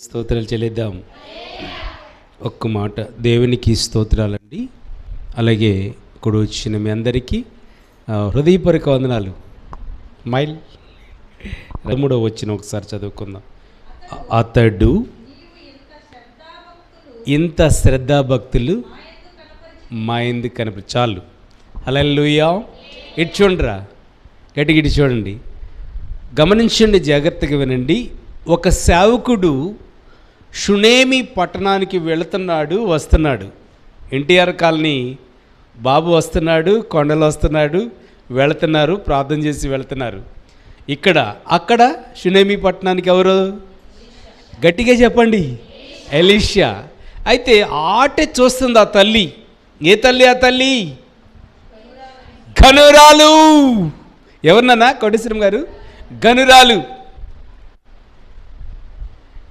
స్తోత్రాలు చెల్లిద్దాం. ఒక్క మాట, దేవునికి స్తోత్రాలండి. అలాగే ఇక్కడ వచ్చిన మీ అందరికీ హృదయపూర్వక వందనాలు. మైల్ 3వ వచ్చిన ఒకసారి చదువుకుందాం. అతడు ఇంత శ్రద్ధాభక్తులు మా ఎందుకు కనిపి చాలు. హల్లెలూయా. ఇటు చూడరా, గట్టిగిటి చూడండి, గమనించండి, జాగ్రత్తగా వినండి. ఒక సేవకుడు షునేమి పట్టణానికి వెళుతున్నాడు, వస్తున్నాడు. ఎన్టీఆర్ కాలనీ బాబు వస్తున్నాడు, కొండలు వస్తున్నాడు, వెళుతున్నారు, ప్రార్థన చేసి వెళుతున్నారు. అక్కడ షునేమి పట్టణానికి ఎవరు? గట్టిగా చెప్పండి, ఎలీషా. అయితే ఆటే చూస్తుంది ఆ తల్లి. ఏ తల్లి ఆ తల్లి? గనురాలు. ఎవరినన్నా కోటేశ్వరం గారు? గనురాలు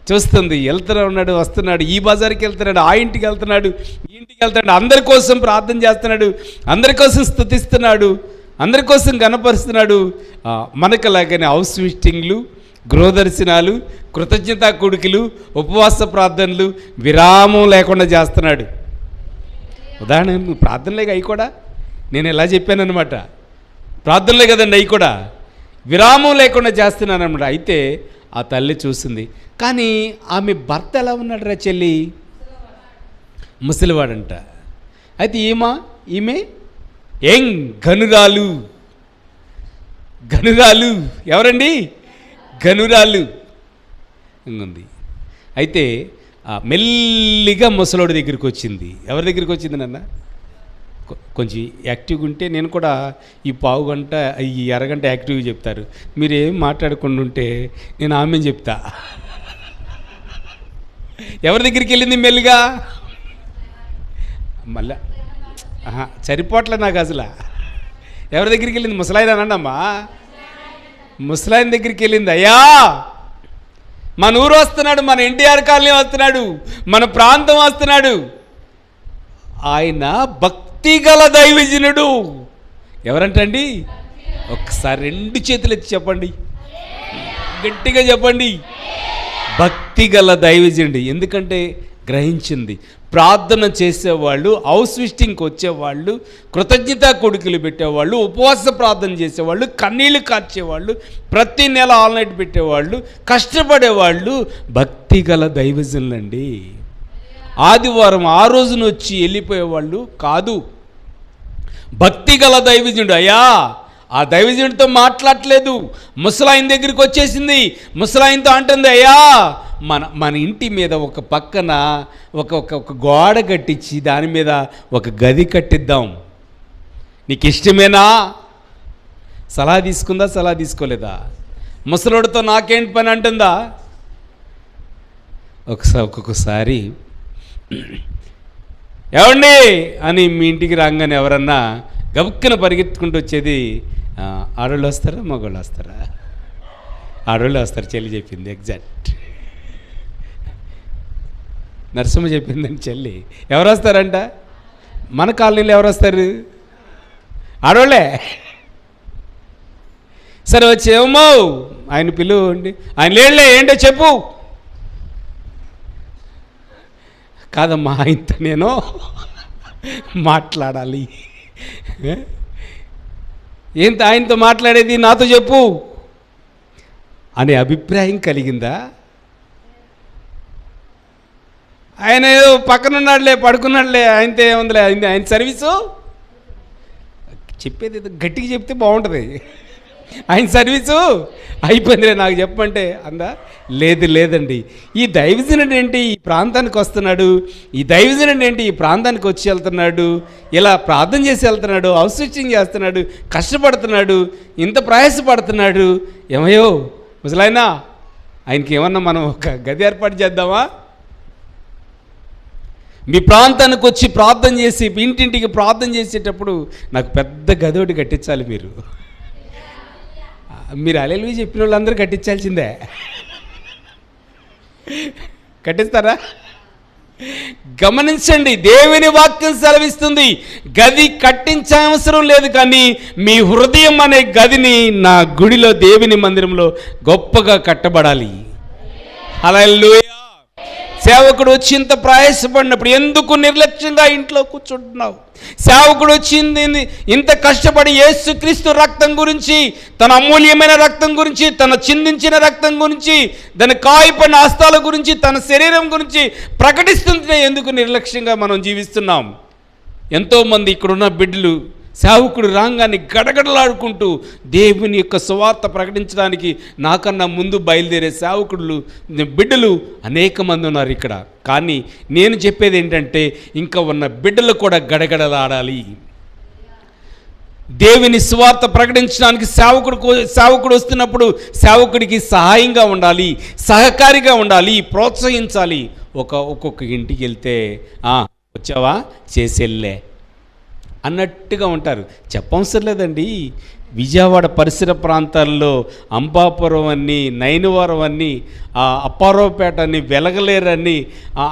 చూస్తుంది. వెళ్తూనే ఉన్నాడు, వస్తున్నాడు, ఈ బజార్కి వెళ్తున్నాడు, ఆ ఇంటికి వెళ్తున్నాడు, ఈ ఇంటికి వెళ్తున్నాడు, అందరి కోసం ప్రార్థన చేస్తున్నాడు, అందరి కోసం స్తుతిస్తున్నాడు, అందరి కోసం గణపరుస్తున్నాడు. మనకలాగానే హౌస్ విజిటింగ్లు, గృహదర్శనాలు, కృతజ్ఞతా కూడికలు, ఉపవాస ప్రార్థనలు విరామం లేకుండా చేస్తున్నాడు. ఉదాహరణ ప్రార్థనలే అవి కూడా, నేను ఎలా చెప్పాను అనమాట, ప్రార్థనలే కదండి అవి కూడా, విరామం లేకుండా చేస్తున్నాను అనమాట. అయితే ఆ తల్లి చూసింది. కానీ ఆమె భర్త ఎలా ఉన్నాడు రా చెల్లి? ముసలివాడంట. అయితే ఈమె ఏం గనురాలు. గనురాలు ఎవరండి? గనురాలు ఉంది. అయితే మెల్లిగా ముసలోడి దగ్గరికి వచ్చింది. ఎవరి దగ్గరికి వచ్చింది నాన్న? కొంచెం యాక్టివ్గా ఉంటే, నేను కూడా ఈ పావు గంట ఈ అరగంట యాక్టివ్గా చెప్తారు, మీరు ఏం మాట్లాడకుండా ఉంటే నేను ఆమె చెప్తా. ఎవరి దగ్గరికి వెళ్ళింది మెల్లిగా? మళ్ళా సరిపోట్లే నాకు అసలు. ఎవరి దగ్గరికి వెళ్ళింది? ముసలాయన అనండమ్మా, ముసలాయన దగ్గరికి వెళ్ళింది. అయ్యా, మన ఊరు వస్తున్నాడు, మన ఎన్టీఆర్ కాలనీ వస్తున్నాడు, మన ప్రాంతం వస్తున్నాడు. ఆయన భక్తిగల దైవజనుడు. ఎవరంటండి? ఒకసారి 2 చేతులు ఎత్తి చెప్పండి, గట్టిగా చెప్పండి, భక్తిగల దైవజనుడు. ఎందుకంటే గ్రహించింది, ప్రార్థన చేసేవాళ్ళు, హౌస్ విజిటింగ్కి వచ్చేవాళ్ళు, కృతజ్ఞతా కొడుకులు పెట్టేవాళ్ళు, ఉపవాస ప్రార్థన చేసేవాళ్ళు, కన్నీళ్లు కార్చేవాళ్ళు, ప్రతి నెల ఆల్ నైట్ పెట్టేవాళ్ళు, కష్టపడేవాళ్ళు భక్తిగల దైవజనులండి. ఆదివారం ఆ రోజున వచ్చి వెళ్ళిపోయేవాళ్ళు కాదు. భక్తిగల దైవజనుడు. అయ్యా, ఆ దైవజనుడితో మాట్లాడలేదు, ముసలాయన దగ్గరికి వచ్చేసింది. ముసలాయనతో అంటుంది, అయ్యా, మన ఇంటి మీద ఒక పక్కన ఒక గోడ కట్టించి దాని మీద ఒక గది కట్టిద్దాం, నీకు ఇష్టమేనా? సలహా తీసుకుందా? సలహా తీసుకోలేదా? ముసలోడితో నాకేంటి పని అంటుందా? ఒక్కొక్కసారి ఏమండి అని మీ ఇంటికి రాగానే ఎవరన్నా గబుక్కున పరిగెత్తుకుంటూ వచ్చేది ఆడవాళ్ళు వస్తారా, మగవాళ్ళు వస్తారా? ఆడవాళ్ళు వస్తారు. చెల్లి చెప్పింది ఎగ్జాక్ట్. నరసింహ చెప్పిందని చెల్లి. ఎవరు వస్తారంట? మన కాలనీలో ఎవరు వస్తారు? ఆడవాళ్ళే. సరే వచ్చి, ఏమో ఆయన పిలువండి, ఆయన లేడులే, ఏంటో చెప్పు. కాదమ్మా, ఆయనతో నేను మాట్లాడాలి. ఏంటి ఆయనతో మాట్లాడేది? నాతో చెప్పు అనే అభిప్రాయం కలిగిందా? ఆయన ఏదో పక్కనున్నాడులే, పడుకున్నాడులే, ఆయనతో ఏముందిలే, ఆయన సర్వీసు చెప్పేది ఏదో గట్టిగా చెప్తే బాగుంటుంది. ఆయన సర్వీసు అయిపోయిందిలే నాకు చెప్పమంటే అందా? లేదండి, ఈ దైవజనుడు ఏంటి ఈ ప్రాంతానికి వస్తున్నాడు, ఈ దైవజనుడు ఏంటి ఈ ప్రాంతానికి వచ్చి వెళ్తున్నాడు, ఇలా ప్రార్థన చేసి వెళ్తున్నాడు, హౌస్ విజిటింగ్ చేస్తున్నాడు, కష్టపడుతున్నాడు, ఇంత ప్రయాసపడుతున్నాడు. ఏమయ్యో ముసలాయనా, ఆయనకి ఏమన్నా మనం ఒక గది ఏర్పాటు చేద్దామా? మీ ప్రాంతానికి వచ్చి ప్రార్థన చేసి, ఇంటింటికి ప్రార్థన చేసేటప్పుడు నాకు పెద్ద గది ఒకటి కట్టించాలి. మీరు హల్లెలూయా చెప్పిన వాళ్ళందరూ కట్టించాల్సిందే. కట్టిస్తారా? గమనించండి, దేవుని వాక్యం సెలవిస్తుంది, గది కట్టించే అవసరం లేదు, కానీ మీ హృదయం అనే గదిని నా గుడిలో, దేవుని మందిరంలో గొప్పగా కట్టబడాలి. హల్లెలూయా. సేవకుడు వచ్చి ఇంత ప్రయాసపడినప్పుడు ఎందుకు నిర్లక్ష్యంగా ఇంట్లో కూర్చుంటున్నావు? సేవకుడు వచ్చింది ఇంత కష్టపడి యేసుక్రీస్తు రక్తం గురించి, తన అమూల్యమైన రక్తం గురించి, తన చిందించిన రక్తం గురించి, దాని కాయపడిన హస్తాల గురించి, తన శరీరం గురించి ప్రకటిస్తుంటే ఎందుకు నిర్లక్ష్యంగా మనం జీవిస్తున్నాం? ఎంతోమంది ఇక్కడున్న బిడ్డలు సేవకుడు రాగాన్ని గడగడలాడుకుంటూ దేవుని యొక్క సువార్త ప్రకటించడానికి నాకన్నా ముందు బయలుదేరే సేవకుడు బిడ్డలు అనేక మంది ఉన్నారు ఇక్కడ. కానీ నేను చెప్పేది ఏంటంటే, ఇంకా ఉన్న బిడ్డలు కూడా గడగడలాడాలి. దేవుని సువార్త ప్రకటించడానికి సేవకుడు వస్తున్నప్పుడు సేవకుడికి సహాయంగా ఉండాలి, సహకారిగా ఉండాలి, ప్రోత్సహించాలి. ఒక్కొక్క ఇంటికి వెళ్తే వచ్చావా చేసేళ్ళే అన్నట్టుగా ఉంటారు. చెప్పవసరం లేదండి. విజయవాడ పరిసర ప్రాంతాల్లో అంబాపురం అని, నైనవరం అని, అప్పారావుపేట అని, వెలగలేరని,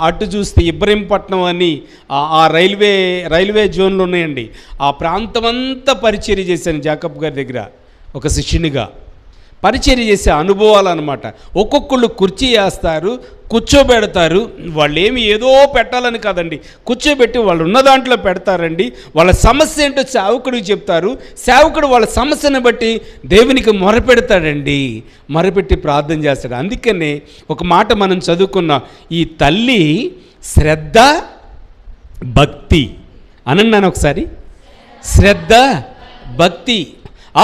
అటు చూస్తే ఇబ్రహీంపట్నం అని, ఆ రైల్వే జోన్లు ఉన్నాయండి. ఆ ప్రాంతం అంతా పరిచర్య చేశాను జాకబ్ గారి దగ్గర ఒక శిష్యునిగా. పరిచర్య చేసే అనుభవాలు అనమాట. ఒక్కొక్కళ్ళు కుర్చీ వేస్తారు, కూర్చోబెడతారు. వాళ్ళు ఏదో పెట్టాలని కాదండి, కూర్చోబెట్టి వాళ్ళు ఉన్న దాంట్లో పెడతారండి. వాళ్ళ సమస్య ఏంటో సేవకుడికి చెప్తారు. సేవకుడు వాళ్ళ సమస్యను బట్టి దేవునికి మొరపెడతాడండి, మొరపెట్టి ప్రార్థన చేస్తాడు. అందుకనే ఒక మాట మనం చదువుకున్నాం, ఈ తల్లి శ్రద్ధ భక్తి అనండి ఒకసారి. శ్రద్ధ భక్తి.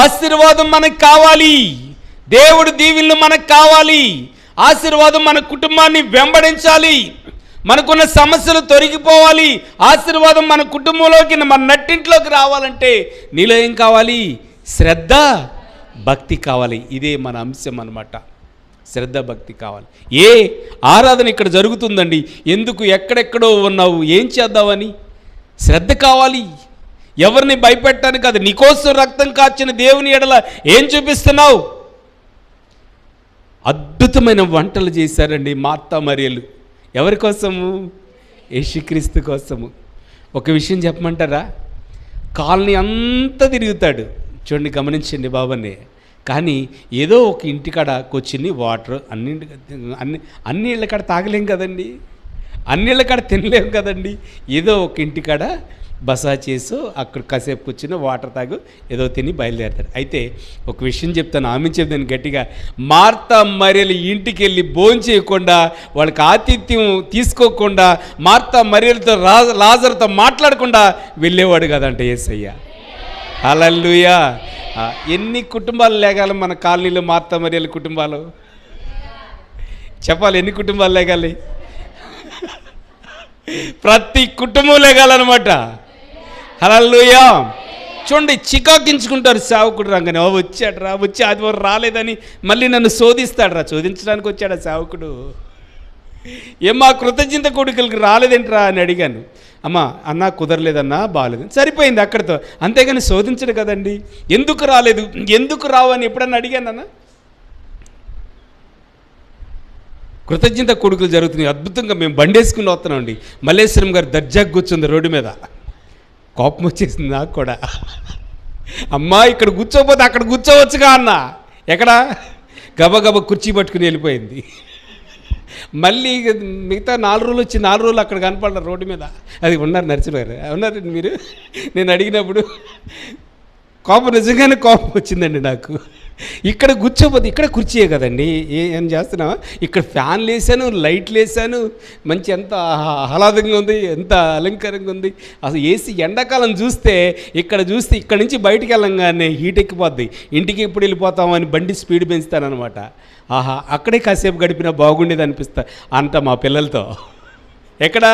ఆశీర్వాదం మనకు కావాలి, దేవుడు దీవెనలు మనకు కావాలి, ఆశీర్వాదం మన కుటుంబాన్ని వెంబడించాలి, మనకున్న సమస్యలు తొలగిపోవాలి, ఆశీర్వాదం మన కుటుంబంలోకి, మన నట్టింట్లోకి రావాలంటే నీలో ఏం కావాలి? శ్రద్ధ భక్తి కావాలి. ఇదే మన అంశం అన్నమాట. శ్రద్ధ భక్తి కావాలి. ఏ ఆరాధన ఇక్కడ జరుగుతుందండి, ఎందుకు ఎక్కడెక్కడో ఉన్నావు, ఏం చేద్దామని? శ్రద్ధ కావాలి. ఎవరిని భయపెట్టడానికి కాదు, నీకోసం రక్తం కార్చిన దేవుని ఎడల ఏం చూపిస్తున్నావు? అద్భుతమైన వంటలు చేశారండి మార్తా మరియలు. ఎవరి కోసము? యేసుక్రీస్తు కోసము. ఒక విషయం చెప్పమంటారా? కాలనీ అంతా తిరుగుతాడు, చూడండి, గమనించండి బాబానే. కానీ ఏదో ఒక ఇంటికాడ కూర్చుని వాటర్ అన్ని ఇళ్ళ కాడ తాగలేం కదండి, అన్ని ఇళ్ళ కాడ తినలేం కదండి. ఏదో ఒక ఇంటికాడ బసా చేసు అక్కడ కాసేపు కూర్చుని వాటర్ తాగు ఏదో తిని బయలుదేరుతాడు. అయితే ఒక విషయం చెప్తాను, ఆమె చెప్తాను గట్టిగా. మార్తా మరియలు ఇంటికి వెళ్ళి భోజనం చేయకుండా, వాళ్ళకి ఆతిథ్యం తీసుకోకుండా, మార్తా మరియలతో లాజరుతో మాట్లాడకుండా వెళ్ళేవాడు కదంట యేసయ్య. హల్లెలూయా. ఎన్ని కుటుంబాలు లేగాలి మన కాలనీలో? మార్తా మరియల కుటుంబాలు చెప్పాలి, ఎన్ని కుటుంబాలు లేగాలి? ప్రతి కుటుంబం లేగాలన్నమాట. హల్లెలూయా. చూడండి, చికాకించుకుంటారు సేవకుడు రాగానే. వచ్చాడరా, వచ్చి ఆదివారం రాలేదని మళ్ళీ నన్ను శోధిస్తాడరా. శోధించడానికి వచ్చాడా సేవకుడు? ఏమా కృతజ్ఞత కొడుకులకి రాలేదేంట్రా అని అడిగాను. అమ్మా అన్నా కుదరలేదన్నా, బాగాలేదు, సరిపోయింది అక్కడితో. అంతేగాని శోధించడు కదండి. ఎందుకు రాలేదు, ఎందుకు రావు అని ఎప్పుడన్నా అడిగానన్నా? కృతజ్ఞత కొడుకులు జరుగుతున్నాయి అద్భుతంగా. మేము బండేసుకుని వస్తున్నామండి. మల్లేశ్వరం గారు దర్జాగా కూర్చుంది రోడ్డు మీద. కోపం వచ్చేసింది నాకు కూడా. అమ్మా ఇక్కడ కూర్చోపోతే అక్కడ కూర్చోవచ్చుగా అన్న. ఎక్కడ? గబగబ కుర్చీ పట్టుకుని వెళ్ళిపోయింది. మళ్ళీ మిగతా 4 రోజులు వచ్చి 4 రోజులు అక్కడ కనపడ్డారు రోడ్డు మీద. అది ఉన్నారు నరసింహ గారు, ఉన్నారు మీరు. నేను అడిగినప్పుడు కోపం, నిజంగానే కోపం వచ్చిందండి నాకు. ఇక్కడ కూర్చోపోతే ఇక్కడ కుర్చీయే కదండి, ఏం చేస్తున్నావా? ఇక్కడ ఫ్యాన్లు వేసాను, లైట్లు వేసాను, మంచి ఎంత ఆహ్లాదంగా ఉంది, ఎంత అలంకారంగా ఉంది. అసలు ఏసీ ఎండాకాలం చూస్తే ఇక్కడ నుంచి బయటికి వెళ్ళంగానే హీట్ ఎక్కిపోద్ది. ఇంటికి ఎప్పుడు వెళ్ళిపోతామని బండి స్పీడ్ పెంచుతానమాట. ఆహా, అక్కడే కాసేపు గడిపినా బాగుండేది అనిపిస్తా అంట మా పిల్లలతో. ఎక్కడ?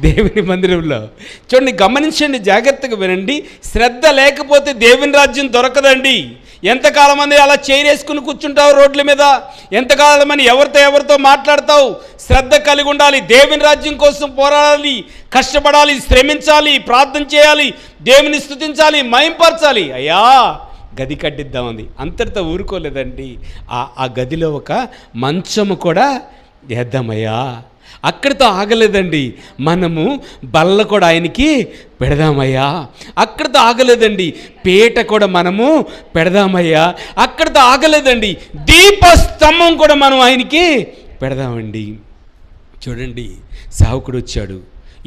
దేవుని మందిరంలో. చూడండి, గమనించండి, జాగ్రత్తగా వినండి. శ్రద్ధ లేకపోతే దేవుని రాజ్యం దొరకదండి. ఎంతకాలం అని అలా చేరేసుకుని కూర్చుంటావు రోడ్ల మీద? ఎంతకాలం అని ఎవరితో మాట్లాడతావు? శ్రద్ధ కలిగి ఉండాలి. దేవుని రాజ్యం కోసం పోరాడాలి, కష్టపడాలి, శ్రమించాలి, ప్రార్థన చేయాలి, దేవుని స్తుతించాలి, మహింపరచాలి. అయ్యా గది కట్టిద్దామంది, అంతటితో ఊరుకోలేదండి. ఆ గదిలో ఒక మంచము కూడా వేద్దామయ్యా. అక్కడితో ఆగలేదండి. మనము బల్ల కూడా ఆయనకి పెడదామయ్యా. అక్కడితో ఆగలేదండి. పీట కూడా మనము పెడదామయ్యా. అక్కడితో ఆగలేదండి. దీపస్తంభం కూడా మనం ఆయనకి పెడదామండి. చూడండి, సేవకుడు వచ్చాడు,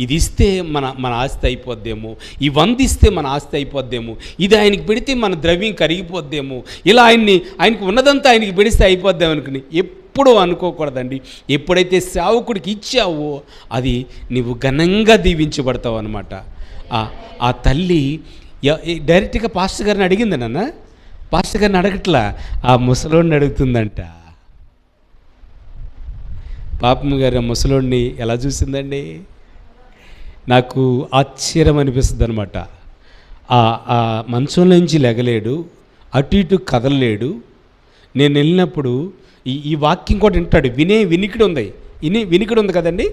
ఇది ఇస్తే మన మన ఆస్తి అయిపోద్దేమో, ఈ 100 ఇస్తే మన ఆస్తి అయిపోద్దేమో, ఇది ఆయనకి పెడితే మన ద్రవ్యం కరిగిపోద్దేమో, ఇలా ఆయనకి ఉన్నదంతా ఆయనకి పెడిస్తే అయిపోద్దేమో అనుకుని ఎప్పుడూ అనుకోకూడదండి. ఎప్పుడైతే సేవకుడికి ఇచ్చావో అది నువ్వు ఘనంగా దీవించబడతావు అనమాట. ఆ తల్లి డైరెక్ట్గా పాస్టర్ గారిని అడిగింది. పాస్టర్ గారిని అడగట్లా, ఆ ముసలోడిని అడుగుతుందంట. పాపమ్మ గారు ఆ ముసలోడిని ఎలా చూసిందండి? నాకు ఆశ్చర్యం అనిపిస్తుంది అనమాట. ఆ మంచంలో నుంచి లెగలేడు, అటు ఇటు కదలలేడు. నేను వెళ్ళినప్పుడు ఈ వాక్యం కూడా వింటాడు. వినికిడి ఉంది కదండి,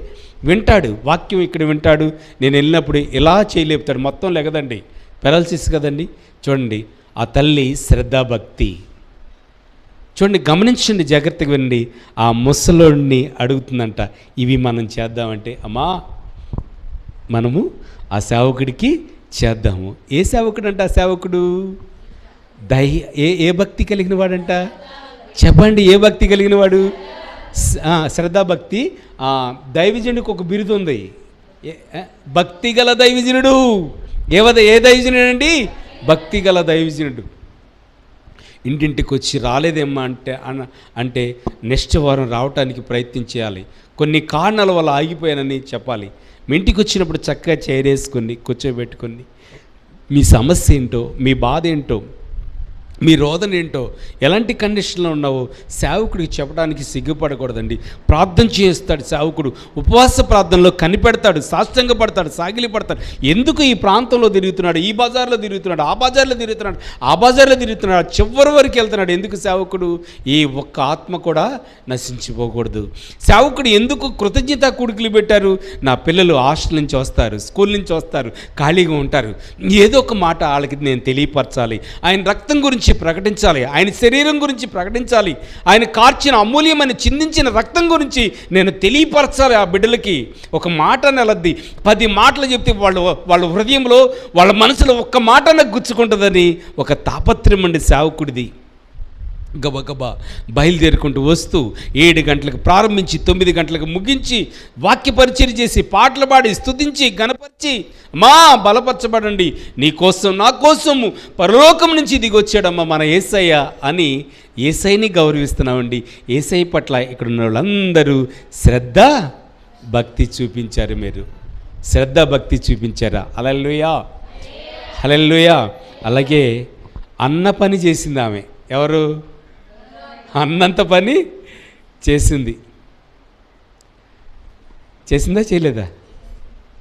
వింటాడు వాక్యం, ఇక్కడ వింటాడు. నేను వెళ్ళినప్పుడు ఇలా చేయలేపుతాడు, మొత్తం లెగదండి, పెరాలసిస్ కదండి. చూడండి, ఆ తల్లి శ్రద్ధాభక్తి చూడండి, గమనించండి, జాగ్రత్తగా వినండి. ఆ ముసలోడిని అడుగుతుందంట, ఇవి మనం చేద్దామంటే, అమ్మా మనము ఆ సేవకుడికి చేద్దాము. ఏ సేవకుడు అంట? ఆ సేవకుడు ఏ భక్తి కలిగిన వాడంట? చెప్పండి, ఏ భక్తి కలిగిన వాడు? శ్రద్ధాభక్తి. దైవజనుడికి ఒక బిరుదు ఉంది, భక్తి గల దైవజనుడు. ఏ దైవజనుడు అండి? భక్తి గల దైవజనుడు. ఇంటింటికి వచ్చి రాలేదేమ్మా అంటే నెక్స్ట్ వారం రావటానికి ప్రయత్నం చేయాలి. కొన్ని కారణాల వల్ల ఆగిపోయానని చెప్పాలి. మీ ఇంటికి వచ్చినప్పుడు చక్కగా చేరేసుకొని కూర్చోబెట్టుకొని మీ సమస్య ఏంటో, మీ బాధ ఏంటో, మీ రోదన ఏంటో, ఎలాంటి కండిషన్లో ఉన్నావో సేవకుడికి చెప్పడానికి సిగ్గుపడకూడదండి. ప్రార్థన చేస్తాడు సేవకుడు, ఉపవాస ప్రార్థనలో కనిపెడతాడు, సాష్టంగపడతాడు, సాగిలిపడతాడు. ఎందుకు ఈ ప్రాంతంలో తిరుగుతున్నాడు, ఈ బజార్లో తిరుగుతున్నాడు, ఆ బజార్లో తిరుగుతున్నాడు, చివరి వరకు వెళ్తున్నాడు. ఎందుకు సేవకుడు? ఈ ఒక్క ఆత్మ కూడా నశించిపోకూడదు. సేవకుడు ఎందుకు కృతజ్ఞత కూడికలు పెట్టారు? నా పిల్లలు హాస్టల్ నుంచి వస్తారు, స్కూల్ నుంచి వస్తారు, ఖాళీగా ఉంటారు, ఏదో ఒక మాట వాళ్ళకి నేను తెలియపరచాలి, ఆయన రక్తం గురించి ప్రకటించాలి, ఆయన శరీరం గురించి ప్రకటించాలి, ఆయన కార్చిన అమూల్యమైన చిందించిన రక్తం గురించి నేను తెలియపరచాలి. ఆ బిడ్డలకి ఒక మాట నెలద్ది, 10 మాటలు చెప్తే వాళ్ళ హృదయంలో, వాళ్ళ మనసులో ఒక్క మాట నాకు గుచ్చుకుంటుందని ఒక తాపత్రయం అండి సేవకుడిది. గబగబా బయలుదేరుకుంటూ వస్తూ 7 గంటలకు ప్రారంభించి 9 గంటలకు ముగించి వాక్య పరిచయం చేసి పాటలు పాడి స్తుతించి గణపరిచి, మా బలపరచబడండి, నీ కోసం నా కోసము పరలోకం నుంచి దిగొచ్చాడమ్మా మన యేసయ్య అని యేసయ్యని గౌరవిస్తున్నామండి. యేసయ్య పట్ల ఇక్కడ ఉన్న వాళ్ళందరూ శ్రద్ధ భక్తి చూపించారు. మీరు శ్రద్ధ భక్తి చూపించారా? హల్లెలూయా, హల్లెలూయా. అలాగే అన్న పని చేసింది ఆమె. ఎవరు? అన్నంత పని చేసిందా చేయలేదా?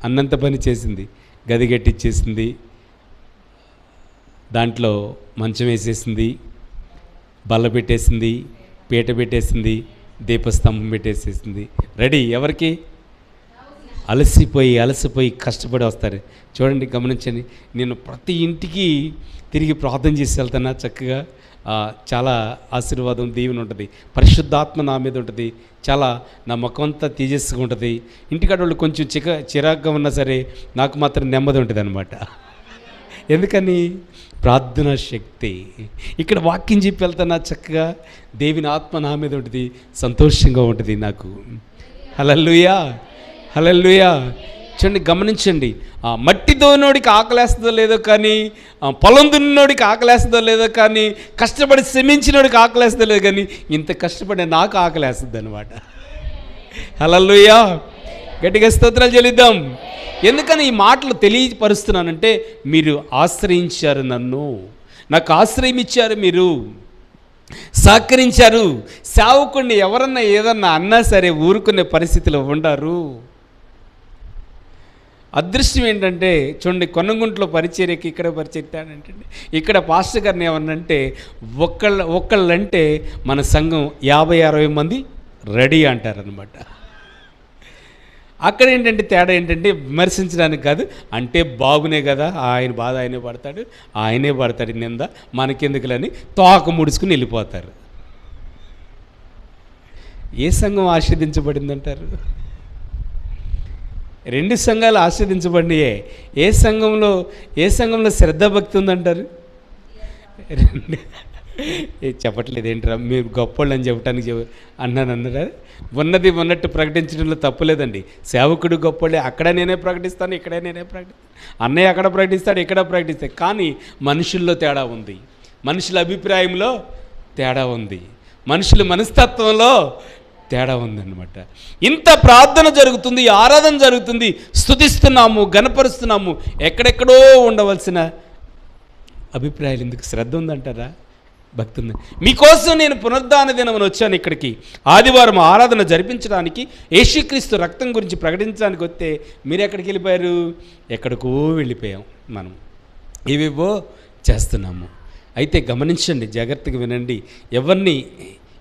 అన్నంత పని చేసింది. గది కట్టించేసింది, దాంట్లో మంచం వేసేసింది, బల్ల పెట్టేసింది, పీట పెట్టేసింది, దీపస్తంభం పెట్టేసేసింది. రెడీ. ఎవరికి? అలసిపోయి కష్టపడి వస్తారు. చూడండి, గమనించండి. నేను ప్రతి ఇంటికి తిరిగి ప్రార్థన చేసి వెళ్తానా చక్కగా. చాలా ఆశీర్వాదం, దీవెన ఉంటుంది. పరిశుద్ధాత్మ నా మీద ఉంటుంది. చాలా నా ముఖం అంతా తేజస్సుగా ఉంటుంది. ఇంటికాడ వాళ్ళు కొంచెం చిరాగ్గా ఉన్నా సరే నాకు మాత్రం నెమ్మది ఉంటుంది అనమాట. ఎందుకని? ప్రార్థనా శక్తి. ఇక్కడ వాక్యం చెప్పి వెళ్తానా చక్కగా, దేవుని ఆత్మ నా మీద ఉంటుంది, సంతోషంగా ఉంటుంది నాకు. హల్లెలూయా, హల్లెలూయా. చూడండి, గమనించండి. మట్టి దోనోడికి ఆకలేస్తుందో లేదో కానీ, పొలం దున్నోడికి ఆకలేస్తుందో లేదో కానీ, కష్టపడి శ్రమించినోడికి ఆకలేస్తుందో లేదో కానీ, ఇంత కష్టపడి నాకు ఆకలేస్తుంది అనమాట. హల్లెలూయా. గట్టిగా స్తోత్రాలు చెల్లిద్దాం. ఎందుకని ఈ మాటలు తెలియపరుస్తున్నానంటే, మీరు ఆశ్రయించారు నన్ను, నాకు ఆశ్రయం ఇచ్చారు, మీరు సహకరించారు. సేవకుడిని ఎవరన్నా ఏదన్నా అన్నా సరే ఊరుకునే పరిస్థితిలో ఉండరు. అదృష్టం ఏంటంటే, చూడండి, కొన్నగుంట్లో పరిచర్యకి ఇక్కడ పరిచర్యంటే, ఇక్కడ పాస్టర్ గారిని ఏమన్నంటే, ఒక్కళ్ళంటే మన సంఘం 50-60 మంది రెడీ అంటారనమాట. అక్కడ ఏంటంటే తేడా ఏంటంటే, విమర్శించడానికి కాదు, అంటే బాగునే కదా, ఆయన బాధ ఆయనే పడతాడు నింద, మనకెందుకులని తోక ముడుచుకుని వెళ్ళిపోతారు. ఏ సంఘం ఆశీర్వదించబడిందంటారు? 2 సంఘాలు ఆస్వాదించబడినాయే. ఏ సంఘంలో శ్రద్ధాభక్తి ఉందంటారు? చెప్పట్లేదు ఏంట్రా మీరు గొప్పోళ్ళు అని చెప్పడానికి అన్నారా? ఉన్నది ఉన్నట్టు ప్రకటించడంలో తప్పులేదండి. సేవకుడు గొప్పోళ్ళే, అక్కడ నేనే ప్రకటిస్తాను, ఇక్కడే నేనే ప్రకటిస్తాను, అన్నయ్య అక్కడ ప్రకటిస్తాడు, ఇక్కడ ప్రకటిస్తాడు. కానీ మనుషుల్లో తేడా ఉంది, మనుషుల అభిప్రాయంలో తేడా ఉంది, మనుషుల మనస్తత్వంలో తేడా ఉందన్నమాట. ఇంత ప్రార్థన జరుగుతుంది, ఆరాధన జరుగుతుంది, స్తుతిస్తున్నాము, గణపరుస్తున్నాము, ఎక్కడెక్కడో ఉండవలసిన అభిప్రాయాలు ఎందుకు? శ్రద్ధ ఉందంటారా? భక్తి ఉంది. మీకోసం నేను పునరుద్ధాన దినమున వచ్చాను ఇక్కడికి, ఆదివారం ఆరాధన జరిపించడానికి, యేసుక్రీస్తు రక్తం గురించి ప్రకటించడానికి వస్తే మీరు ఎక్కడికి వెళ్ళిపోయారు? ఎక్కడికో వెళ్ళిపోయాం మనం, ఏవేవో చేస్తున్నాము. అయితే గమనించండి, జాగ్రత్తగా వినండి. ఎవరిని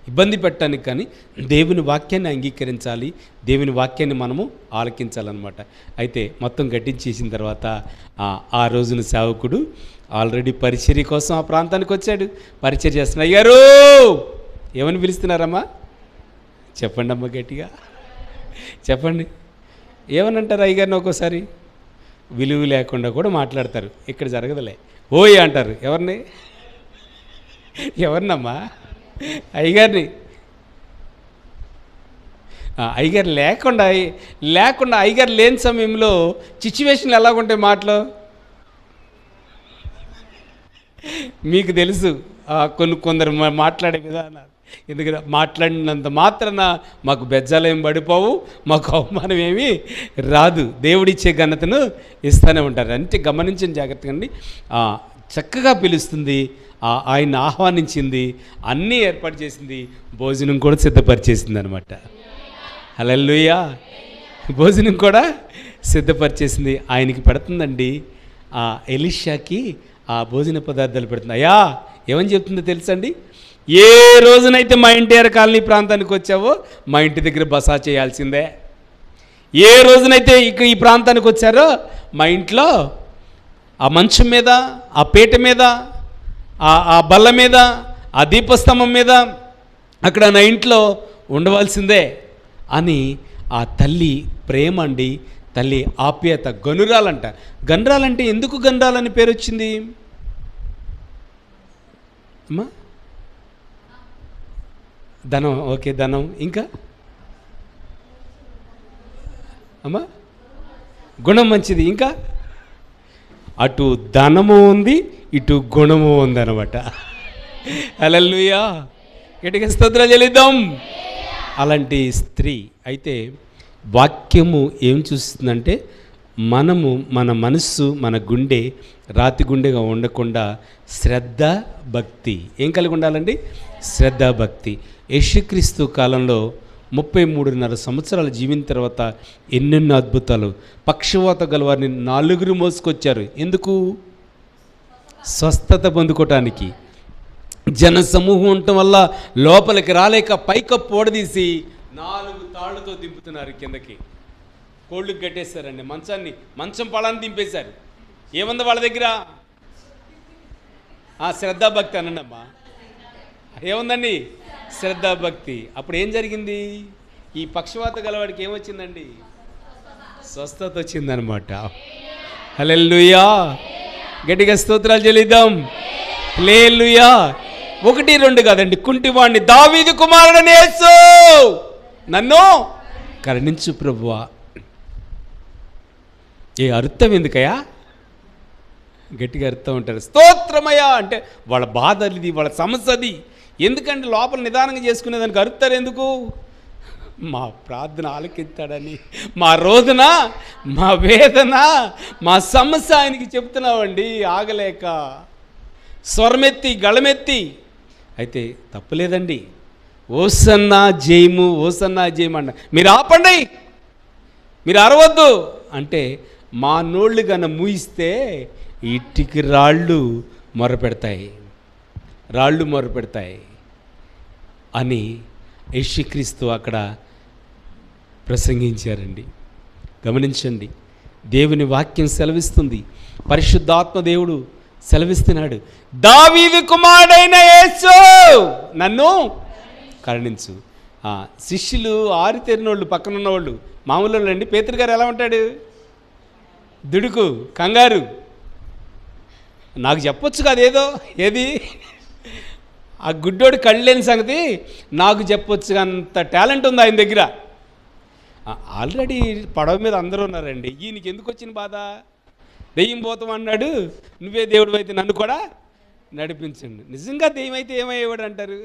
ఇబ్బంది పెట్టడానికి కానీ దేవుని వాక్యాన్ని అంగీకరించాలి, దేవుని వాక్యాన్ని మనము ఆలకించాలన్నమాట. అయితే మొత్తం గట్టించేసిన తర్వాత ఆ రోజున సేవకుడు ఆల్రెడీ పరిచర్య కోసం ఆ ప్రాంతానికి వచ్చాడు. పరిచర్య చేస్తున్న అయ్యారు ఏమని పిలుస్తున్నారమ్మా? చెప్పండి అమ్మ, గట్టిగా చెప్పండి. ఏమనంటారు అయ్యగారిని? ఒక్కోసారి విలువ లేకుండా కూడా మాట్లాడతారు. ఇక్కడ జరగదులే, ఓయ్ అంటారు. ఎవరినమ్మా? అయ్యగారిని. అయ్యగారు లేకుండా అయ్యగారు లేని సమయంలో సిచ్యువేషన్లు ఎలాగుంటాయి మాటలు మీకు తెలుసు. కొందరు మాట్లాడే విధానాలు, ఎందుకంటే మాట్లాడినంత మాత్రాన మాకు బెజ్జాలేం పడిపోవు, మాకు అవమానం ఏమీ రాదు, దేవుడిచ్చే ఘనతను ఇస్తూనే ఉంటారు. అంటే గమనించండి జాగ్రత్తగా అండి. చక్కగా పిలుస్తుంది, ఆయన ఆహ్వానించింది, అన్నీ ఏర్పాటు చేసింది, భోజనం కూడా సిద్ధపరిచేసింది అనమాట. హల్లెలూయా! భోజనం కూడా సిద్ధపరిచేసింది, ఆయనకి పెడుతుందండి. ఎలీషాకి ఆ భోజన పదార్థాలు పెడుతుంది. అయ్యా ఏమని చెప్తుందో తెలుసండి? ఏ రోజునైతే మా ఎన్టీఆర్ కాలనీ ప్రాంతానికి వచ్చావో మా ఇంటి దగ్గర బస చేయాల్సిందే. ఏ రోజునైతే ఈ ప్రాంతానికి వచ్చారో మా ఇంట్లో ఆ మంచం మీద, ఆ పీట మీద, ఆ బల్ల మీద, ఆ దీపస్తంభం మీద, అక్కడ నా ఇంట్లో ఉండవలసిందే అని ఆ తల్లి ప్రేమ అండి, తల్లి ఆప్యాయత. గనురాలంట. గనురాలంటే ఎందుకు గనురాలని పేరు వచ్చింది అమ్మా? ధనం, ఓకే, ధనం. ఇంకా అమ్మా గుణం మంచిది. ఇంకా అటు ధనము ఉంది, ఇటు గుణము ఉందన్నమాట. హల్లెలూయా! గట్టిగా స్తోత్రాలు చెల్లిద్దాం. అలాంటి స్త్రీ. అయితే వాక్యము ఏం చూస్తుందంటే మనము మన మనస్సు, మన గుండె రాతి గుండెగా ఉండకుండా శ్రద్ధ భక్తి ఏం కలిగి ఉండాలండి? శ్రద్ధ భక్తి. యేసుక్రీస్తు కాలంలో 33.5 సంవత్సరాలు జీవిన తర్వాత ఎన్నెన్నో అద్భుతాలు. పక్షవాత గలవారిని 4 మోసుకొచ్చారు. ఎందుకు? స్వస్థత పొందుకోవటానికి. జన సమూహం ఉండటం వల్ల లోపలికి రాలేక పైకప్పు ఓడదీసి 4 తాళ్లతో దింపుతున్నారు కిందకి. కోళ్ళకి కట్టేశారండి మంచాన్ని, మంచం పళాన్ని దింపేశారు. ఏముంది వాళ్ళ దగ్గర? శ్రద్ధాభక్తి అనండి అమ్మా. ఏముందండి? శ్రద్ధాభక్తి. అప్పుడు ఏం జరిగింది? ఈ పక్షవాత గలవాడికి ఏమొచ్చిందండి? స్వస్థత వచ్చిందనమాట. హల్లెలూయా! గట్టిగా స్తోత్రాలు చెల్లిద్దాం. హల్లెలూయా! 1, 2 కాదండి, కుంటివాణ్ణి, దావీదు కుమారుడైన యేసు నన్ను కరుణించు ప్రభువా. అర్థం ఎందుకయ్యా? గట్టిగా అర్థం ఉంటారు. స్తోత్రమయ్యా అంటే వాళ్ళ బాధ అది, వాళ్ళ సమస్య అది. ఎందుకంటే లోపల నిదానంగా చేసుకునేదానికి అరుతారు ఎందుకు? మా ప్రార్థన ఆలకిస్తాడని, మా రోదన, మా వేదన, మా సమస్య ఆయనకి చెప్తున్నామండి ఆగలేక, స్వరమెత్తి గళమెత్తి. అయితే తప్పులేదండి. ఓసన్నా జయము, ఓసన్నా జయము అంట. మీరు ఆపండి, మీరు అరవద్దు అంటే మా నోళ్ళు కన్నా మూయిస్తే ఇట్టికి రాళ్ళు మొరపెడతాయి, రాళ్ళు మొరపెడతాయి అని యేసుక్రీస్తు అక్కడ ప్రసంగించారండి. గమనించండి, దేవుని వాక్యం సెలవిస్తుంది, పరిశుద్ధాత్మ దేవుడు సెలవిస్తున్నాడు. దావీదు కుమారుడైన యేసు నన్ను కరుణించు. శిష్యులు ఆరితేరినోళ్ళు, పక్కనున్న వాళ్ళు మామూలు అండి. పేతురు గారు ఎలా ఉంటాడు? దుడుకు, కంగారు. నాకు చెప్పొచ్చు కాదేదో, ఏది ఆ గుడ్డోడు కళ్ళు లేని సంగతి నాకు చెప్పొచ్చు, అంత టాలెంట్ ఉంది ఆయన దగ్గర. ఆల్రెడీ పడవ మీద అందరూ ఉన్నారండి. ఈయనకి ఎందుకు వచ్చిన బాధ? దెయ్యం పోతాం అన్నాడు, నువ్వే దేవుడు అయితే నన్ను కూడా నడిపించండి. నిజంగా దెయ్యం అయితే ఏమయ్యేవాడు అంటారు?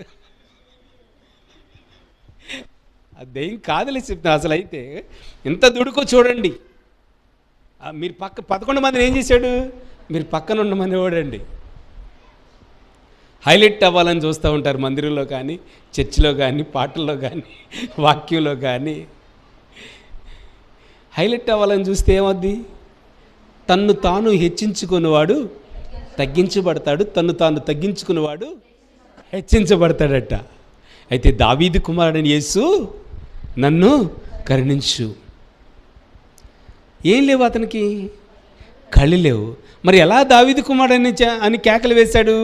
ఆ దెయ్యం కాదులే చెప్తాను. అసలు అయితే ఎంత దుడుకో చూడండి. మీరు 11 మందిని ఏం చేశాడు? మీరు పక్కన ఉండమనేవాడండి. హైలైట్ అవ్వాలని చూస్తూ ఉంటారు మందిరంలో కానీ, చర్చిలో కానీ, పాటల్లో కానీ, వాక్యంలో కానీ. హైలైట్ అవ్వాలని చూస్తే ఏమవుద్ది? తన్ను తాను హెచ్చించుకునేవాడు తగ్గించబడతాడు, తన్ను తాను తగ్గించుకునేవాడు హెచ్చించబడతాడట. అయితే దావీదు కుమారుడైన యేసు నన్ను కరుణించు. ఏం లేవు అతనికి, కళ్ళు లేవు. మరి ఎలా దావీదు కుమారుడని అని కేకలు వేశాడు?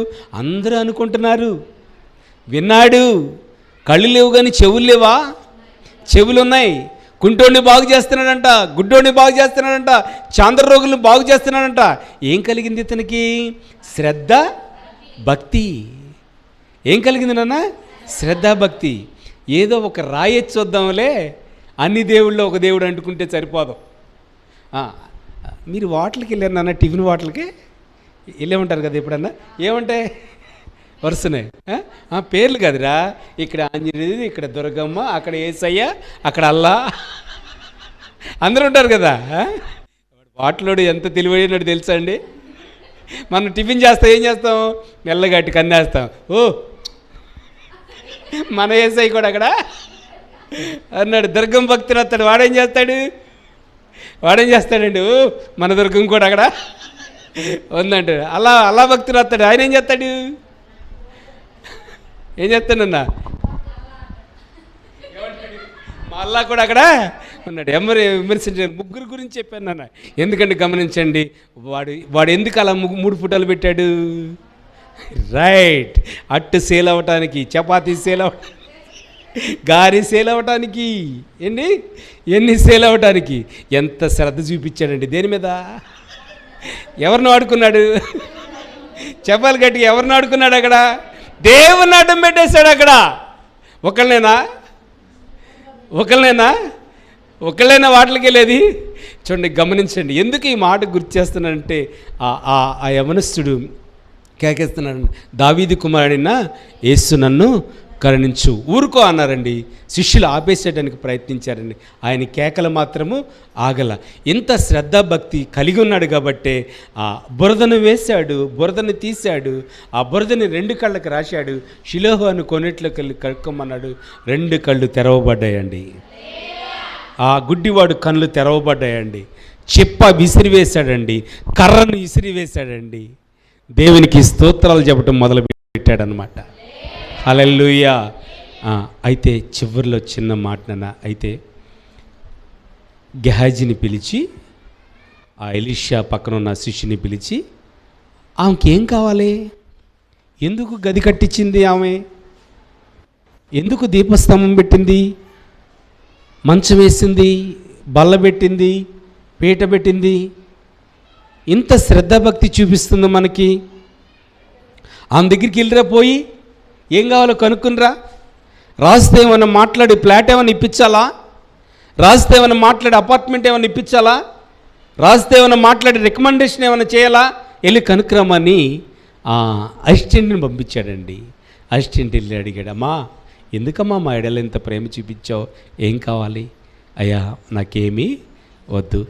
అందరూ అనుకుంటున్నారు. విన్నాడు, కళ్ళు లేవు కానీ చెవులు లేవా? చెవులు ఉన్నాయి. కుంటోడిని బాగు చేస్తున్నాడంట, గుడ్డోడిని బాగు చేస్తున్నాడంట, చాంద్రరోగులను బాగు చేస్తున్నాడంట. ఏం కలిగింది ఇతనికి? శ్రద్ధ, భక్తి. ఏం కలిగింది నాన్న? శ్రద్ధ, భక్తి. ఏదో ఒక రాయెత్తి చూద్దాంలే, అన్ని దేవుళ్ళు ఒక దేవుడు అంటుకుంటే సరిపోదు. మీరు వాటర్కి వెళ్ళారు నాన్న, టిఫిన్ వాటర్కి వెళ్ళే ఉంటారు కదా ఎప్పుడన్నా. ఏమంటాయి వరుసనే? పేర్లు కదరా. ఇక్కడ ఆంజనేయుడు, ఇక్కడ దుర్గమ్మ, అక్కడ యేసయ్య, అక్కడ అల్లా, అందరూ ఉంటారు కదా. వాటిలోడు ఎంత తెలివైనట్టు తెలుసా అండి? మనం టిఫిన్ చేస్తాం, ఏం చేస్తాం? మెల్లగట్టి కన్నేస్తాం. ఓ మన యేసయ్య కూడా అక్కడ అన్నాడు. దుర్గం భక్తులు వస్తాడు, వాడేం చేస్తాడండి? ఓ మన దుర్గం కూడా అక్కడ ఉందంటాడు. అలా భక్తులు వస్తాడు, ఆయన ఏం చేస్తాడు? ఏం చేస్తానన్నా? మా అల్లా కూడా అక్కడ ఉన్నాడు. విమర్శించారు. ముగ్గురు గురించి చెప్పాను నాన్న. ఎందుకంటే గమనించండి, వాడు ఎందుకు అలా 3 ఫోటోలు పెట్టాడు? రైట్, అట్టు సేల్ అవ్వటానికి, చపాతీ సేల్ అవ్వటానికి, గారి సేల్ అవ్వటానికి, ఎన్ని సేల్ అవ్వటానికి ఎంత శ్రద్ధ చూపించాడండి. దేని మీద? ఎవరిని వాడుకున్నాడు? చెప్పాలి గట్టిగా, ఎవరిని వాడుకున్నాడు? అక్కడ దేవుని అడ్డం పెట్టేశాడు. అక్కడ ఒకళ్ళైనా వాటికి వెళ్ళేది. చూడండి, గమనించండి. ఎందుకు ఈ మాట గుర్తు చేస్తున్నానంటే, ఆ యవనస్తుడు కేకేస్తున్నాడు, దావీదు కుమారుడైన యేసు నన్ను కరుణించు. ఊరుకో అన్నారండి. శిష్యులు ఆపేసేయడానికి ప్రయత్నించారండి. ఆయన కేకలు మాత్రము ఆగల. ఇంత శ్రద్ధాభక్తి కలిగి ఉన్నాడు కాబట్టే ఆ బురదను వేశాడు, బురదను తీశాడు, ఆ బురదని 2 కళ్ళకి రాశాడు. షిలోహు అని కొన్నిట్లోకి వెళ్ళి కడుక్కోమన్నాడు. 2 కళ్ళు తెరవబడ్డాయండి. ఆ గుడ్డివాడు కళ్ళు తెరవబడ్డాయండి. చెప్ప విసిరివేశాడండి, కర్రను విసిరివేశాడండి. దేవునికి స్తోత్రాలు చెప్పడం మొదలు పెట్టాడనమాట. హల్లెలూయా. అయితే చివరిలో చిన్న మాటన, అయితే గెహాజీని పిలిచి, ఆ ఎలీషా పక్కన ఉన్న శిష్యుని పిలిచి, ఆమెకేం కావాలి? ఎందుకు గది కట్టించింది ఆమె? ఎందుకు దీపస్తంభం పెట్టింది, మంచం వేసింది, బల్ల పెట్టింది, పీట పెట్టింది? ఇంత శ్రద్ధాభక్తి చూపిస్తుంది మనకి. ఆమె దగ్గరికి వెళ్ళిరా, పోయి ఏం కావాలో కనుక్కునిరా. రాస్తే ఏమైనా మాట్లాడి ఫ్లాట్ ఏమైనా ఇప్పించాలా? రాస్తే ఏమైనా మాట్లాడి అపార్ట్మెంట్ ఏమైనా ఇప్పించాలా? రాస్తే ఏమైనా మాట్లాడి రికమెండేషన్ ఏమైనా చేయాలా? వెళ్ళి కనుక్కురమ్మని అసిస్టెంట్ని పంపించాడండి. అసిస్టెంట్ వెళ్ళి అడిగాడు, అమ్మా ఎందుకమ్మా మా ఎడలు ఇంత ప్రేమ చూపించావు? ఏం కావాలి? అయ్యా నాకేమీ వద్దు,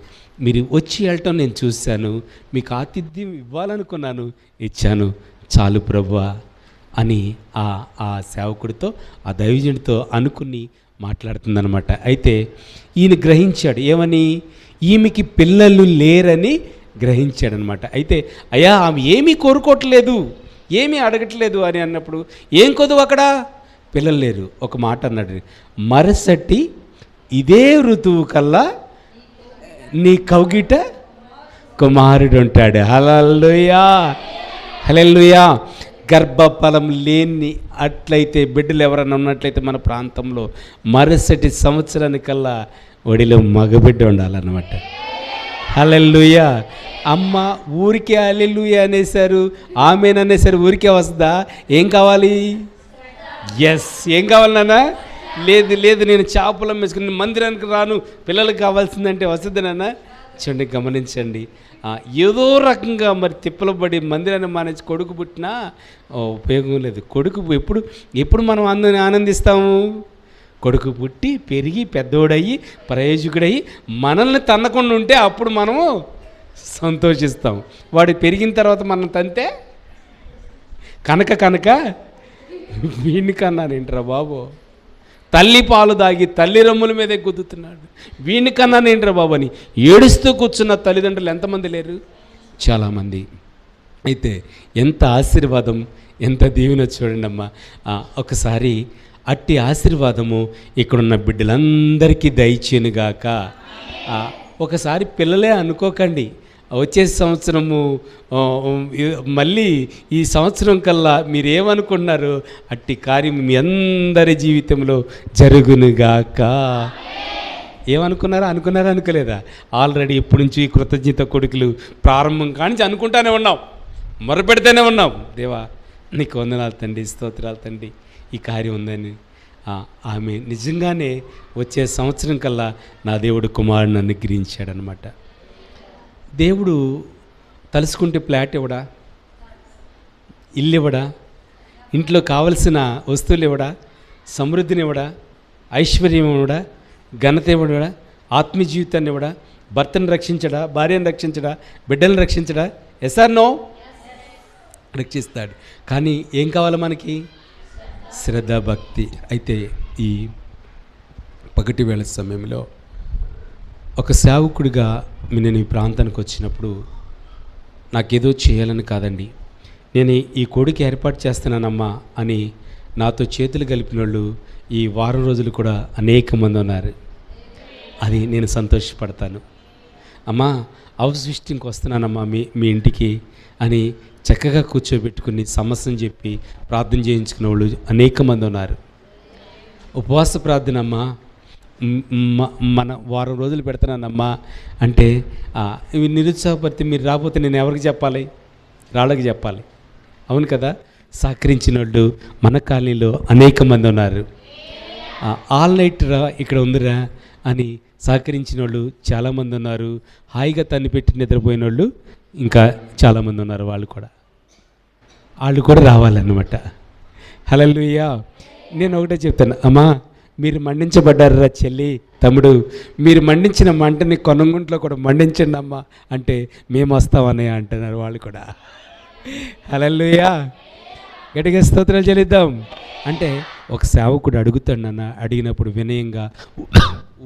మీరు వచ్చి వెళ్ళటం నేను చూశాను, మీకు ఆతిథ్యం ఇవ్వాలనుకున్నాను, ఇచ్చాను, చాలు ప్రభువా అని ఆ సేవకుడితో, ఆ దైవజనుడితో అనుకుని మాట్లాడుతుందనమాట. అయితే ఈయన గ్రహించాడు, ఏమని? ఈమెకి పిల్లలు లేరని గ్రహించాడనమాట. అయితే అయ్యా ఆమె ఏమీ కోరుకోవట్లేదు, ఏమీ అడగట్లేదు అని అన్నప్పుడు, ఏం కొదువు అక్కడ? పిల్లలు లేరు. ఒక మాట అన్నాడు, మరుసటి ఇదే ఋతువు కల్లా నీ కౌగిట కుమారుడు ఉంటాడు. హల్లెలూయా, హల్లెలూయా. గర్భఫలం లేని అట్లయితే, బిడ్డలు ఎవరైనా ఉన్నట్లయితే మన ప్రాంతంలో మరుసటి సంవత్సరానికల్లా ఒడిలో మగబిడ్డ ఉండాలన్నమాట. హల్లెలూయా. అమ్మ ఊరికే హల్లెలూయా అనేసారు, ఆమేన్ అనేసారు, ఊరికే వస్తుందా? ఏం కావాలి? ఎస్, ఏం కావాలి నాన్న? లేదు లేదు, నేను చేపలు అమ్మేసుకుని మందిరానికి రాను, పిల్లలకు కావాల్సిందంటే వస్తుంది నాన్న. చూడండి, గమనించండి. ఏదో రకంగా మరి తిప్పలు పడి మందిరాన్ని మానేసి కొడుకు పుట్టినా ఉపయోగం లేదు. కొడుకు ఎప్పుడు మనం ఆనందిస్తాము? కొడుకు పుట్టి పెరిగి పెద్దోడయ్యి ప్రయోజకుడయ్యి మనల్ని తన్నకుండా ఉంటే అప్పుడు మనము సంతోషిస్తాం. వాడు పెరిగిన తర్వాత మనం తంతే కనుక వీడిని కన్నానేంట్రా బాబు, తల్లి పాలు దాగి తల్లి రమ్ముల మీదే గుద్దుతున్నాడు, వీడిని కన్నానేంట్రా బాబు అని ఏడుస్తూ కూర్చున్న తల్లిదండ్రులు ఎంతమంది లేరు? చాలామంది. అయితే ఎంత ఆశీర్వాదం, ఎంత దీవెన చూడండి అమ్మా. ఒకసారి అట్టి ఆశీర్వాదము ఇక్కడున్న బిడ్డలందరికీ దయచేనుగాక. ఒకసారి పిల్లలే అనుకోకండి, వచ్చే సంవత్సరము మళ్ళీ ఈ సంవత్సరం కల్లా మీరేమనుకున్నారు అట్టి కార్యం మీ అందరి జీవితంలో జరుగునుగాక. ఏమనుకున్నారా? అనుకోలేదా? ఆల్రెడీ ఇప్పటి నుంచి కృతజ్ఞత కొడుకులు ప్రారంభం కానించి అనుకుంటానే ఉన్నాం, మొరపెడితేనే ఉన్నాం. దేవా నీకు వందనాలు తండ్రి, స్తోత్రాలు తండ్రి, ఈ కార్యం ఉందని. ఆమె నిజంగానే వచ్చే సంవత్సరం కల్లా నా దేవుడు కుమారుని అనుగ్రహించాడనమాట. దేవుడు తలుసుకుంటే ఫ్లాట్ ఇవ్వడా, ఇల్లు ఇవ్వడా, ఇంట్లో కావలసిన వస్తువులు ఇవ్వడా, సమృద్ధిని ఇవ్వడా, ఐశ్వర్యం ఇవ్వడా, ఘనత ఇవ్వడా, ఆత్మీయ జీవితాన్ని ఇవ్వడా, భర్తను రక్షించడా, భార్యను రక్షించడా, బిడ్డలను రక్షించడా? Yes are no? రక్షిస్తాడు. కానీ ఏం కావాలి మనకి? శ్రద్ధ, భక్తి. అయితే ఈ పగటి వేళ సమయంలో ఒక సేవకుడిగా నేను ఈ ప్రాంతానికి వచ్చినప్పుడు నాకేదో చేయాలని కాదండి, నేను ఈ కొడుకు ఏర్పాటు చేస్తున్నానమ్మా అని నాతో చేతులు కలిపిన వాళ్ళు ఈ వారం రోజులు కూడా అనేక మంది ఉన్నారు. అది నేను సంతోషపడతాను. అమ్మా హౌస్ విజిటింగ్కి వస్తున్నానమ్మా మీ ఇంటికి అని చక్కగా కూర్చోబెట్టుకుని సమస్యను చెప్పి ప్రార్థన చేయించుకునే వాళ్ళు అనేక మంది ఉన్నారు. ఉపవాస ప్రార్థన అమ్మా మన వారం రోజులు పెడతానమ్మా అంటే ఇవి నిరుత్సాహపడితే మీరు రాకపోతే నేను ఎవరికి చెప్పాలి? రాళ్ళకి చెప్పాలి. అవును కదా? సహకరించిన వాళ్ళు మన కాలనీలో అనేక మంది ఉన్నారు. ఆల్ నైట్ రా ఇక్కడ ఉందిరా అని సహకరించిన వాళ్ళు చాలామంది ఉన్నారు. హాయిగా తన్ని పెట్టి నిద్రపోయిన వాళ్ళు ఇంకా చాలామంది ఉన్నారు. వాళ్ళు కూడా రావాలన్నమాట. హల్లెలూయా. నేను ఒకటే చెప్తాను, అమ్మా మీరు మండించబడ్డారా చెల్లి, తమ్ముడు, మీరు మండించిన మంటని కొనంగుంట్లో కూడా మండించండి అమ్మా అంటే మేము వస్తామని అంటున్నారు వాళ్ళు కూడా. హల్లెలూయా. గట్టిగా స్తోత్రాలు చెల్లిద్దాం. అంటే ఒక సేవకుడు అడుగుతాడు నాన్న, అడిగినప్పుడు వినయంగా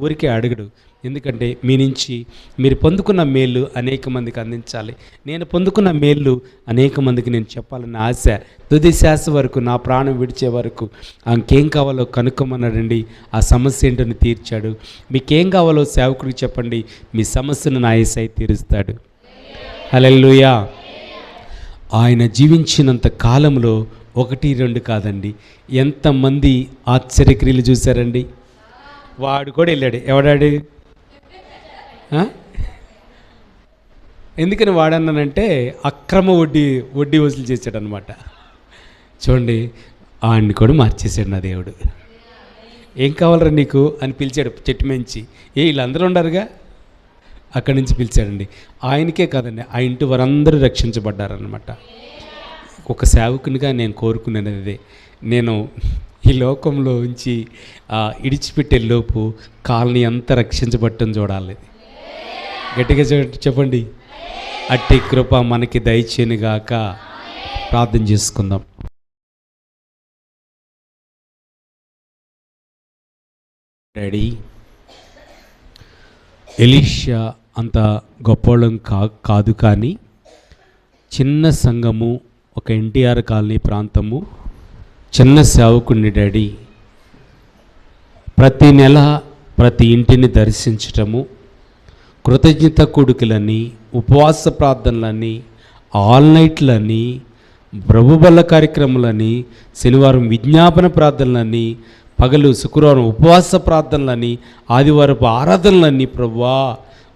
ఊరికే అడగడు. ఎందుకంటే మీ నుంచి మీరు పొందుకున్న మేలు అనేక మందికి అందించాలి. నేను పొందుకున్న మేలు అనేక మందికి నేను చెప్పాలన్న ఆశ తుది శ్వాస వరకు, నా ప్రాణం విడిచే వరకు ఇంకేం కావాలో కనుక్కోమన్నాడండి. ఆ సమస్య ఏంటని తీర్చాడు. మీకేం కావాలో సేవకుడికి చెప్పండి, మీ సమస్యను నా యేసయ్య తీరుస్తాడు. హల్లెలూయా. ఆయన జీవించినంత కాలంలో 1-2 కాదండి, ఎంతమంది ఆశ్చర్యక్రియలు చూశారండి. వాడు కూడా వెళ్ళాడు. ఎవడాడు? ఎందుకని వాడన్నానంటే అక్రమ వడ్డీ వసూలు చేశాడు అనమాట. చూడండి, ఆయన్ని కూడా మార్చేశాడు నా దేవుడు. ఏం కావాలరా నీకు అని పిలిచాడు చెట్టు మించి. వీళ్ళందరూ ఉండారుగా, అక్కడి నుంచి పిలిచాడండి. ఆయనకే కాదండి, ఆ ఇంటి వారందరూ రక్షించబడ్డారనమాట. ఒక సేవకునిగా నేను కోరుకునేది అదే. నేను ఈ లోకంలో ఉంచి ఇడిచిపెట్టే లోపు కాలనీ అంతా రక్షించబట్టం చూడాలి. గట్టిగా చెప్పండి. అట్టి కృప మనకి దయచేనుగాక. ప్రార్థన చేసుకుందాం. డాడీ, ఎలీషా అంత గొప్పవాళ్ళం కాదు, కానీ చిన్న సంఘము, ఒక ఎన్టీఆర్ కాలనీ ప్రాంతము, చిన్న సేవకుడిని డాడీ. ప్రతి నెల ప్రతి ఇంటిని దర్శించటము, కృతజ్ఞత కొడుకులని, ఉపవాస ప్రార్థనలని, ఆల్ నైట్లని, ప్రభుబల్ల కార్యక్రమాలని, శనివారం విజ్ఞాపన ప్రార్థనలని, పగలు శుక్రవారం ఉపవాస ప్రార్థనలని, ఆదివారపు ఆరాధనలన్నీ ప్రభువా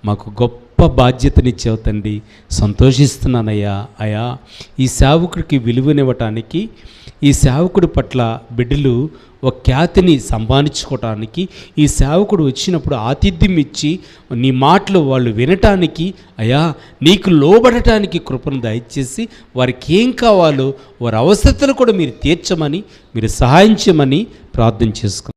మాకు గొప్ప గొప్ప బాధ్యతనిచ్చావు తండ్రి. సంతోషిస్తున్నానయ్యా. అయ్యా, ఈ సేవకుడికి విలువనివ్వటానికి, ఈ సేవకుడి పట్ల బిడ్డలు ఒక ఖ్యాతిని సంపాదించుకోవటానికి, ఈ సేవకుడు వచ్చినప్పుడు ఆతిథ్యం ఇచ్చి నీ మాటలు వాళ్ళు వినటానికి, అయ్యా నీకు లోబడటానికి కృపను దయచేసి వారికి ఏం కావాలో వారి అవసరతలు కూడా మీరు తీర్చమని, మీరు సహాయం చేయమని ప్రార్థన చేసుకున్నాను.